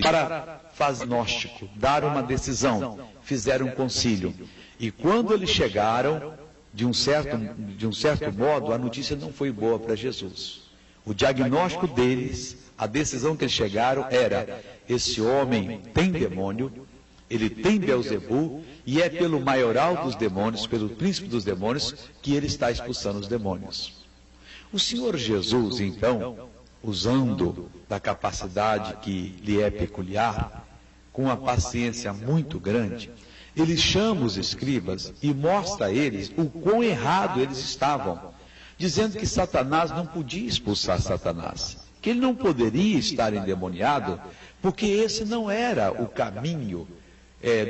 para fagnóstico, dar uma decisão, fizeram um concílio. E quando eles chegaram, de um certo modo, a notícia não foi boa para Jesus. O diagnóstico deles, a decisão que eles chegaram era: esse homem tem demônio, ele tem Beelzebul, e é pelo maioral dos demônios, pelo príncipe dos demônios, que ele está expulsando os demônios. O Senhor Jesus, então, usando da capacidade que lhe é peculiar, com uma paciência muito grande, ele chama os escribas e mostra a eles o quão errado eles estavam, dizendo que Satanás não podia expulsar Satanás, que ele não poderia estar endemoniado, porque esse não era o caminho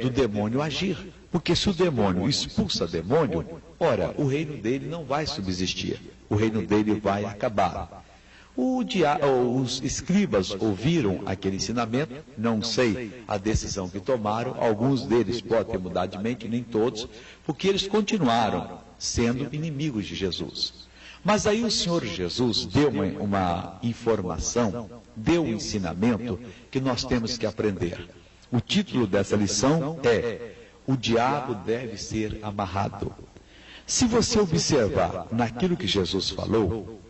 do demônio agir. Porque se o demônio expulsa demônio, ora, o reino dele não vai subsistir, o reino dele vai acabar. Os escribas ouviram aquele ensinamento, não sei a decisão que tomaram, alguns deles podem ter mudado de mente, nem todos, porque eles continuaram sendo inimigos de Jesus. Mas aí o Senhor Jesus deu uma informação, deu um ensinamento que nós temos que aprender. O título dessa lição é: o diabo deve ser amarrado. Se você observar naquilo que Jesus falou,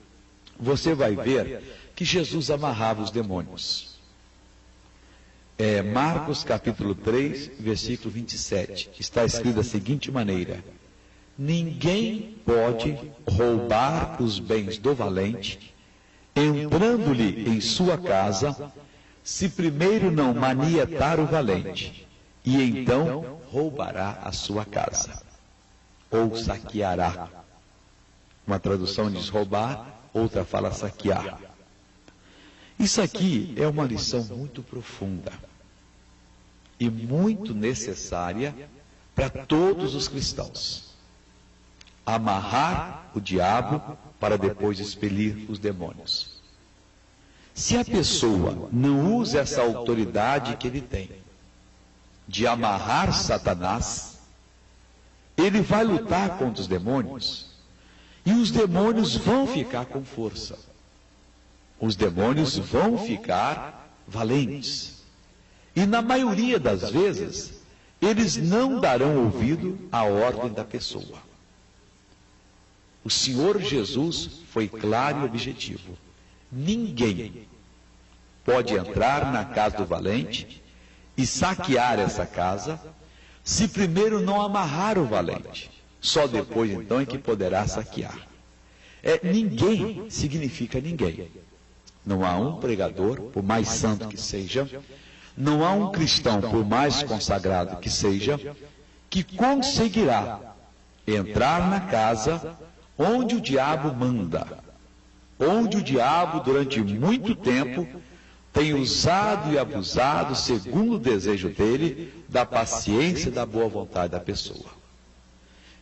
você vai ver que Jesus amarrava os demônios. Marcos capítulo 3, versículo 27, está escrito da seguinte maneira: ninguém pode roubar os bens do valente, entrando-lhe em sua casa, se primeiro não manietar o valente, e então roubará a sua casa, ou saqueará. Uma tradução diz roubar, outra fala saquear. Isso aqui é uma lição muito profunda e muito necessária para todos os cristãos. Amarrar o diabo para depois expelir os demônios. Se a pessoa não usa essa autoridade que ele tem de amarrar Satanás, ele vai lutar contra os demônios. E os demônios vão ficar com força. Os demônios vão ficar valentes. E na maioria das vezes, eles não darão ouvido à ordem da pessoa. O Senhor Jesus foi claro e objetivo. Ninguém pode entrar na casa do valente e saquear essa casa, se primeiro não amarrar o valente. Só depois, então, é que poderá saquear. Ninguém significa ninguém. Não há um pregador, por mais santo que seja, não há um cristão, por mais consagrado que seja, que conseguirá entrar na casa onde o diabo manda, onde o diabo, durante muito tempo, tem usado e abusado, segundo o desejo dele, da paciência e da boa vontade da pessoa.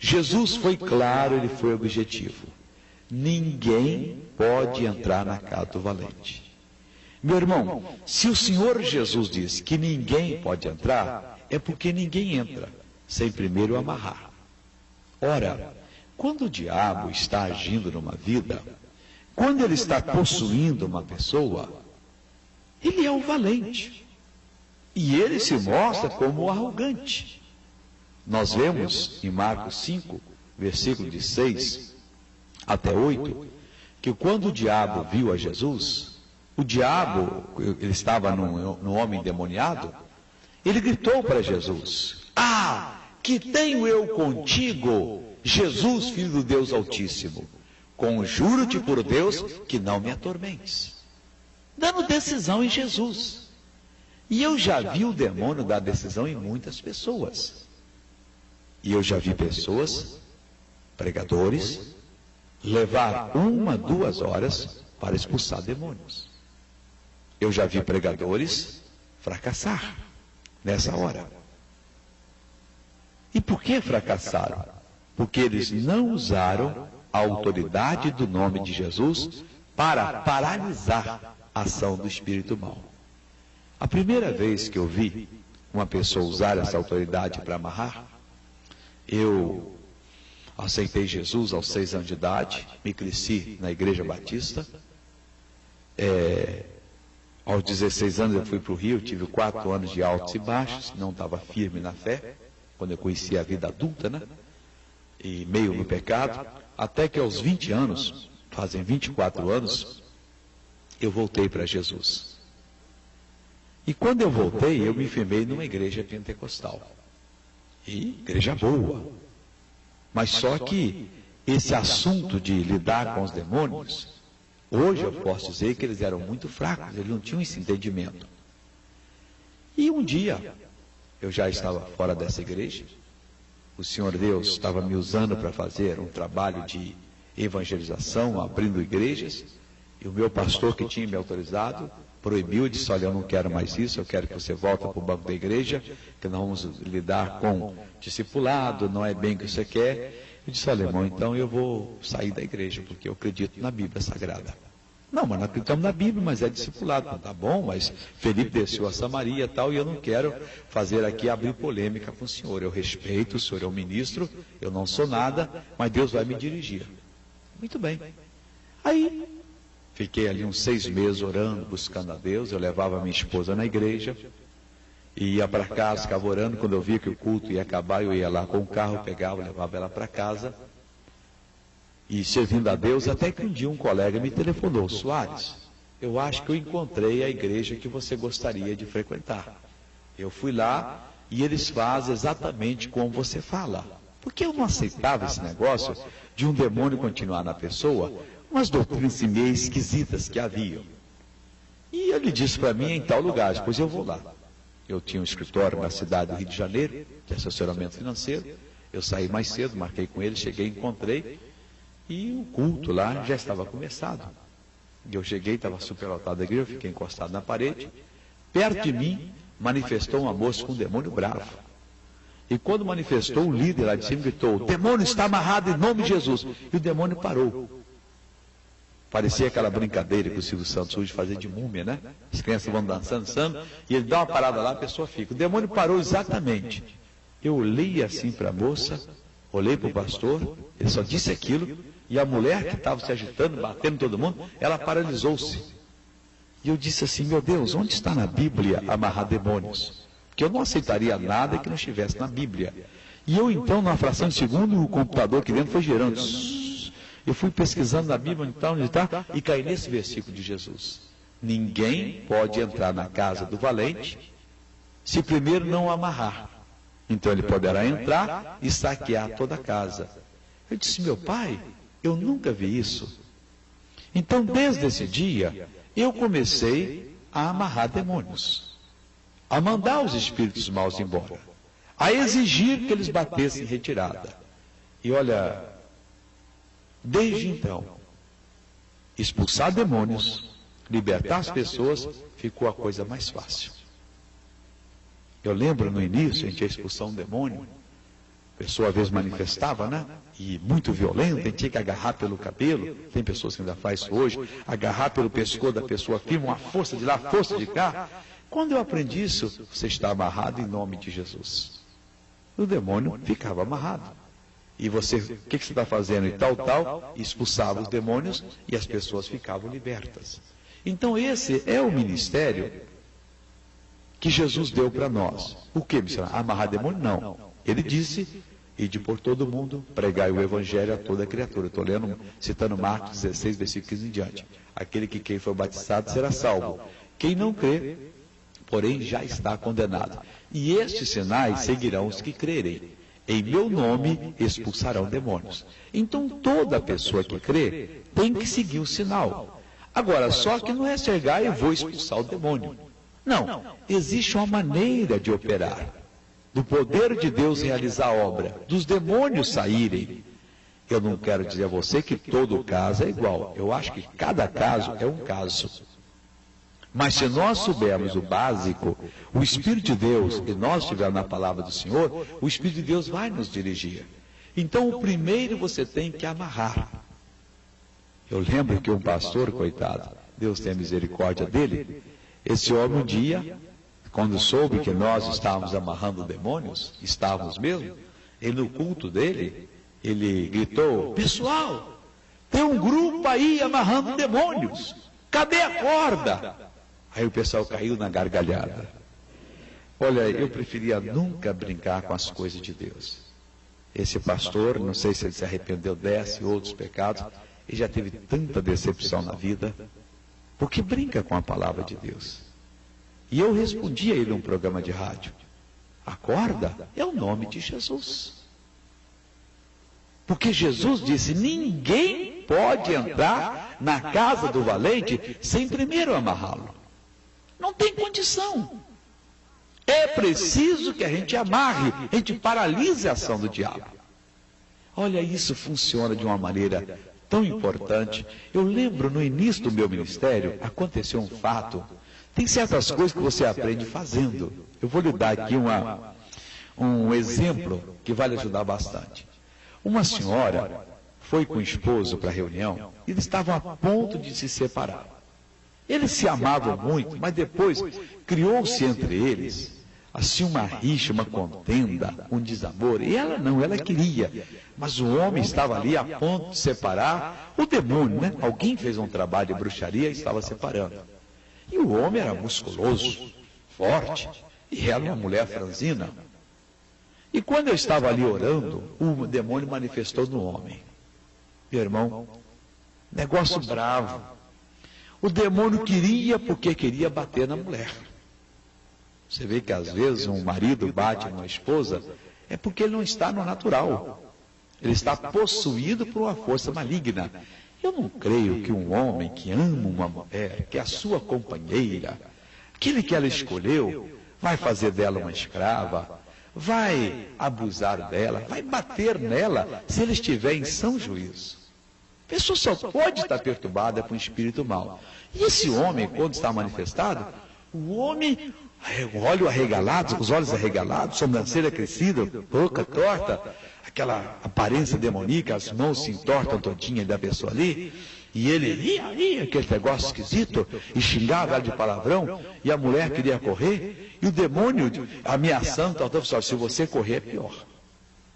Jesus foi claro, ele foi objetivo. Ninguém pode entrar na casa do valente. Meu irmão, se o Senhor Jesus diz que ninguém pode entrar, é porque ninguém entra sem primeiro amarrar. Ora, quando o diabo está agindo numa vida, quando ele está possuindo uma pessoa, ele é o valente. E ele se mostra como arrogante. Nós vemos em Marcos 5, versículo de 6 até 8, que quando o diabo viu a Jesus, o diabo, ele estava no homem endemoniado, ele gritou para Jesus: ah, que tenho eu contigo, Jesus, filho do Deus Altíssimo? Conjuro-te por Deus que não me atormentes. Dando decisão em Jesus. E eu já vi o demônio dar decisão em muitas pessoas. E eu já vi pessoas, pregadores, levar 1, 2 horas para expulsar demônios. Eu já vi pregadores fracassar nessa hora. E por que fracassaram? Porque eles não usaram a autoridade do nome de Jesus para paralisar a ação do espírito mau. A primeira vez que eu vi uma pessoa usar essa autoridade para amarrar, eu aceitei Jesus aos 6 anos de idade, me cresci na Igreja Batista. Aos 16 anos eu fui para o Rio, tive 4 anos de altos e baixos, não estava firme na fé, quando eu conheci a vida adulta, né? E meio no pecado, até que aos 20 anos, fazem 24 anos, eu voltei para Jesus. E quando eu voltei, eu me firmei numa igreja pentecostal. E igreja boa. Mas só que esse assunto de lidar com os demônios, hoje eu posso dizer que eles eram muito fracos, eles não tinham esse entendimento. E um dia, eu já estava fora dessa igreja, o Senhor Deus estava me usando para fazer um trabalho de evangelização, abrindo igrejas, e o meu pastor que tinha me autorizado, proibiu, disse, olha, eu não quero mais isso, eu quero que você volte para o banco da igreja, que nós vamos lidar com discipulado, não é bem o que você quer. Eu disse, olha, irmão, então eu vou sair da igreja, porque eu acredito na Bíblia Sagrada. Não, mas nós acreditamos na Bíblia, mas é discipulado. Tá bom, mas Felipe desceu a Samaria e tal, e eu não quero fazer aqui abrir polêmica com o senhor. Eu respeito, o senhor é um ministro, eu não sou nada, mas Deus vai me dirigir. Muito bem. Aí, fiquei ali uns 6 meses orando, buscando a Deus. Eu levava minha esposa na igreja, e ia para casa, ficava orando. Quando eu via que o culto ia acabar, eu ia lá com o carro, pegava, levava ela para casa, e servindo a Deus, até que um dia um colega me telefonou, Soares, eu acho que eu encontrei a igreja que você gostaria de frequentar. Eu fui lá, e eles fazem exatamente como você fala. Porque eu não aceitava esse negócio de um demônio continuar na pessoa, umas doutrinas meio esquisitas que haviam. E ele disse para mim, em tal lugar, depois eu vou lá. Eu tinha um escritório na cidade do Rio de Janeiro, de assessoramento financeiro. Eu saí mais cedo, marquei com ele, cheguei, encontrei, e o culto lá já estava começado. E eu cheguei, estava superlotado a igreja, eu fiquei encostado na parede. Perto de mim, manifestou uma moça com um demônio bravo. E quando manifestou, o líder lá de cima gritou, o demônio está amarrado em nome de Jesus. E o demônio parou. Parecia aquela brincadeira que o Silvio Santos hoje fazia de múmia, né? As crianças vão dançando, e ele dá uma parada lá, a pessoa fica. O demônio parou exatamente. Eu olhei assim para a moça, olhei para o pastor, ele só disse aquilo, e a mulher que estava se agitando, batendo todo mundo, ela paralisou-se. E eu disse assim, meu Deus, onde está na Bíblia amarrar demônios? Porque eu não aceitaria nada que não estivesse na Bíblia. E eu então, numa fração de segundo, o computador aqui dentro foi girando. Eu fui pesquisando na Bíblia, onde está, e caí nesse versículo de Jesus. Ninguém pode entrar na casa do valente, se primeiro não amarrar. Então ele poderá entrar e saquear toda a casa. Eu disse, meu pai, eu nunca vi isso. Então, desde esse dia, eu comecei a amarrar demônios, a mandar os espíritos maus embora, a exigir que eles batessem retirada. E olha, desde então, expulsar demônios, libertar as pessoas, ficou a coisa mais fácil. Eu lembro no início, a gente ia expulsar um demônio, a pessoa às vezes manifestava, né? E muito violento, a gente tinha que agarrar pelo cabelo, tem pessoas que ainda fazem isso hoje, agarrar pelo pescoço da pessoa firme, uma força de lá, força de cá. Quando eu aprendi isso, você está amarrado em nome de Jesus. O demônio ficava amarrado. E você, o que você está fazendo? E tal, expulsava os demônios e as pessoas ficavam libertas. Então esse é o ministério que Jesus deu para nós. O que, missionário? Amarrar demônio? Não. Ele disse, ide por todo mundo, pregai o evangelho a toda criatura. Estou lendo, citando Marcos 16, versículo 15 em diante. Aquele que quem for batizado será salvo. Quem não crê, porém já está condenado. E estes sinais seguirão os que crerem. Em meu nome expulsarão demônios. Então toda pessoa que crê tem que seguir o sinal. Agora, só que não é chegar e vou expulsar o demônio. Não, existe uma maneira de operar. Do poder de Deus realizar a obra, dos demônios saírem. Eu não quero dizer a você que todo caso é igual. Eu acho que cada caso é um caso. Mas se nós soubermos o básico, o Espírito de Deus, e nós estivermos na palavra do Senhor, o Espírito de Deus vai nos dirigir. Então, o primeiro você tem que amarrar. Eu lembro que um pastor, coitado, Deus tenha misericórdia dele, esse homem um dia, quando soube que nós estávamos amarrando demônios, estávamos mesmo, ele no culto dele, ele gritou, pessoal, tem um grupo aí amarrando demônios, cadê a corda? Aí o pessoal caiu na gargalhada. Olha, eu preferia nunca brincar com as coisas de Deus. Esse pastor, não sei se ele se arrependeu dessa e outros pecados, ele já teve tanta decepção na vida, porque brinca com a palavra de Deus. E eu respondi a ele num programa de rádio: acorda, é o nome de Jesus. Porque Jesus disse: ninguém pode entrar na casa do valente sem primeiro amarrá-lo. Não tem condição. É preciso que a gente amarre, a gente paralise a ação do diabo. Olha, isso funciona de uma maneira tão importante. Eu lembro, no início do meu ministério, aconteceu um fato. Tem certas coisas que você aprende fazendo. Eu vou lhe dar aqui um exemplo que vai lhe ajudar bastante. Uma senhora foi com o esposo para a reunião e eles estavam a ponto de se separar. Eles se amavam muito, mas depois criou-se entre eles assim uma rixa, uma contenda, um desamor. E ela não, ela queria, mas o homem estava ali a ponto de separar. O demônio, né? Alguém fez um trabalho de bruxaria e estava separando. E o homem era musculoso, forte, e ela uma mulher franzina. E quando eu estava ali orando, o demônio manifestou no homem. Meu irmão, negócio bravo. O demônio queria porque queria bater na mulher. Você vê que às vezes um marido bate numa esposa, é porque ele não está no natural. Ele está possuído por uma força maligna. Eu não creio que um homem que ama uma mulher, que é a sua companheira, aquele que ela escolheu, vai fazer dela uma escrava, vai abusar dela, vai bater nela, se ele estiver em são juízo. A pessoa só pode estar perturbada com um espírito mau. E esse homem, quando está manifestado, o homem, olho arregalado, os olhos arregalados, sobrancelha crescida, boca torta, aquela aparência demoníaca, as mãos se entortam todinha da pessoa ali, e ele ia, aquele negócio esquisito, e xingava ela de palavrão, e a mulher queria correr, e o demônio ameaçando, se você correr é pior.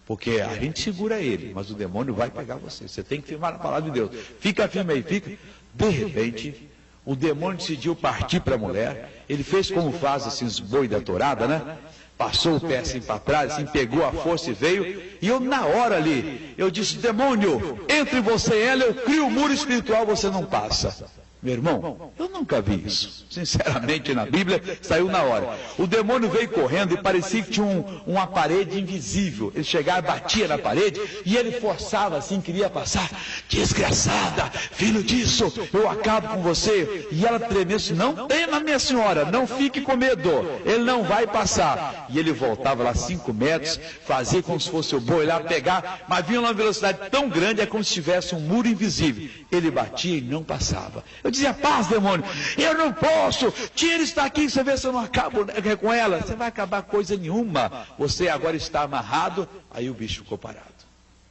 Porque a gente segura ele, mas o demônio vai pegar você. Você tem que firmar na palavra de Deus. Fica firme aí, fica. De repente, o demônio decidiu partir para a mulher. Ele fez como faz assim, os boi da tourada, né? Passou o pé assim para trás, assim, pegou a força e veio. E eu, na hora ali, eu disse: demônio, entre você e ela, eu crio um muro espiritual, você não passa. Meu irmão, eu nunca vi isso. Sinceramente, na Bíblia, saiu na hora. O demônio veio correndo e parecia que tinha uma parede invisível. Ele chegava, batia na parede e ele forçava assim, queria passar. Desgraçada, filho disso, eu acabo com você. E ela tremeu assim: não tema, minha senhora, não fique com medo, ele não vai passar. E ele voltava lá 5 metros, fazia como se fosse o boi lá pegar, mas vinha numa velocidade tão grande, é como se tivesse um muro invisível. Ele batia e não passava. Eu dizia: paz, demônio, eu não posso, tira está aqui, você vê se eu não acabo com ela. Você vai acabar coisa nenhuma, você agora está amarrado. Aí o bicho ficou parado,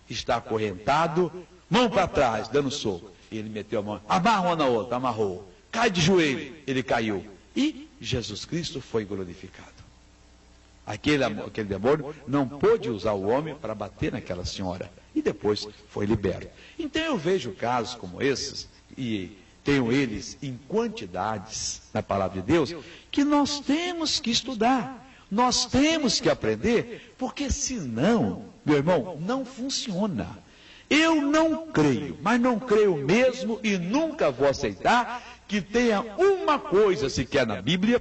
está acorrentado, mão para trás, dando soco. E ele meteu a mão, amarra uma na outra, amarrou, cai de joelho, ele caiu. E Jesus Cristo foi glorificado. Aquele demônio não pôde usar o homem para bater naquela senhora. E depois foi liberto. Então eu vejo casos como esses, e tenho eles em quantidades na palavra de Deus, que nós temos que estudar, nós temos que aprender, porque senão, meu irmão, não funciona. Eu não creio, mas não creio mesmo e nunca vou aceitar que tenha uma coisa sequer na Bíblia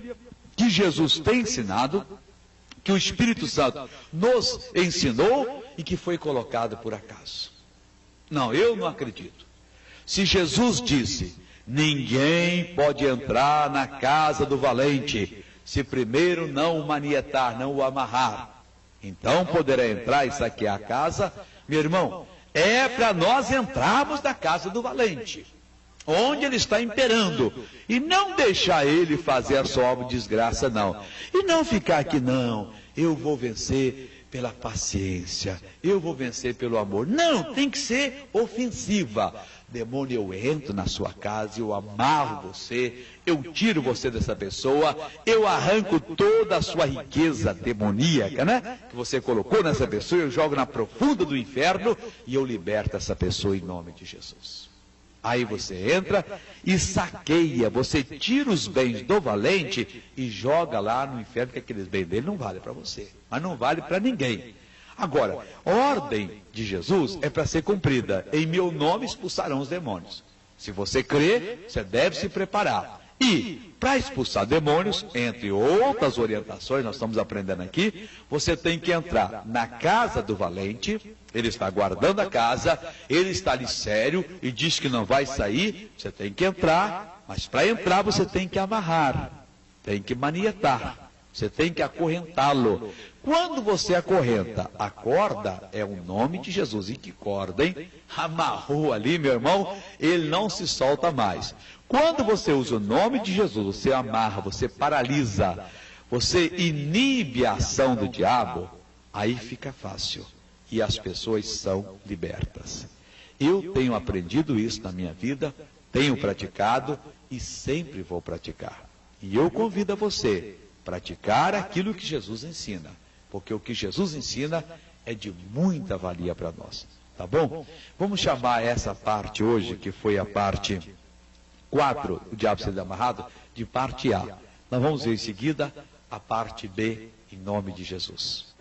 que Jesus tem ensinado, que o Espírito Santo nos ensinou e que foi colocado por acaso. Não, eu não acredito. Se Jesus disse: ninguém pode entrar na casa do valente se primeiro não o manietar, não o amarrar, então poderá entrar e saquear a casa. Meu irmão, é para nós entrarmos na casa do valente, onde ele está imperando, e não deixar ele fazer a sua obra de desgraça, não. E não ficar aqui, não, eu vou vencer pela paciência, eu vou vencer pelo amor. Não, tem que ser ofensiva. Demônio, eu entro na sua casa, eu amarro você, eu tiro você dessa pessoa, eu arranco toda a sua riqueza demoníaca, né? Que você colocou nessa pessoa, eu jogo na profunda do inferno e eu liberto essa pessoa em nome de Jesus. Aí você entra e saqueia, você tira os bens do valente e joga lá no inferno, que aqueles bens dele não valem para você, mas não vale para ninguém. Agora, a ordem de Jesus é para ser cumprida. Em meu nome expulsarão os demônios. Se você crê, você deve se preparar. E, para expulsar demônios, entre outras orientações, nós estamos aprendendo aqui, você tem que entrar na casa do valente, ele está guardando a casa, ele está ali sério e diz que não vai sair, você tem que entrar, mas para entrar você tem que amarrar, tem que manietar, você tem que acorrentá-lo. Quando você acorrenta, a corda é o nome de Jesus. E que corda, hein? Amarrou ali, meu irmão, ele não se solta mais. Quando você usa o nome de Jesus, você amarra, você paralisa, você inibe a ação do diabo, aí fica fácil. E as pessoas são libertas. Eu tenho aprendido isso na minha vida, tenho praticado e sempre vou praticar. E eu convido a você a praticar aquilo que Jesus ensina. Porque o que Jesus ensina é de muita valia para nós. Tá bom? Vamos chamar essa parte hoje, que foi a parte 4, o diabo sendo amarrado, de parte A. Nós vamos ver em seguida a parte B, em nome de Jesus.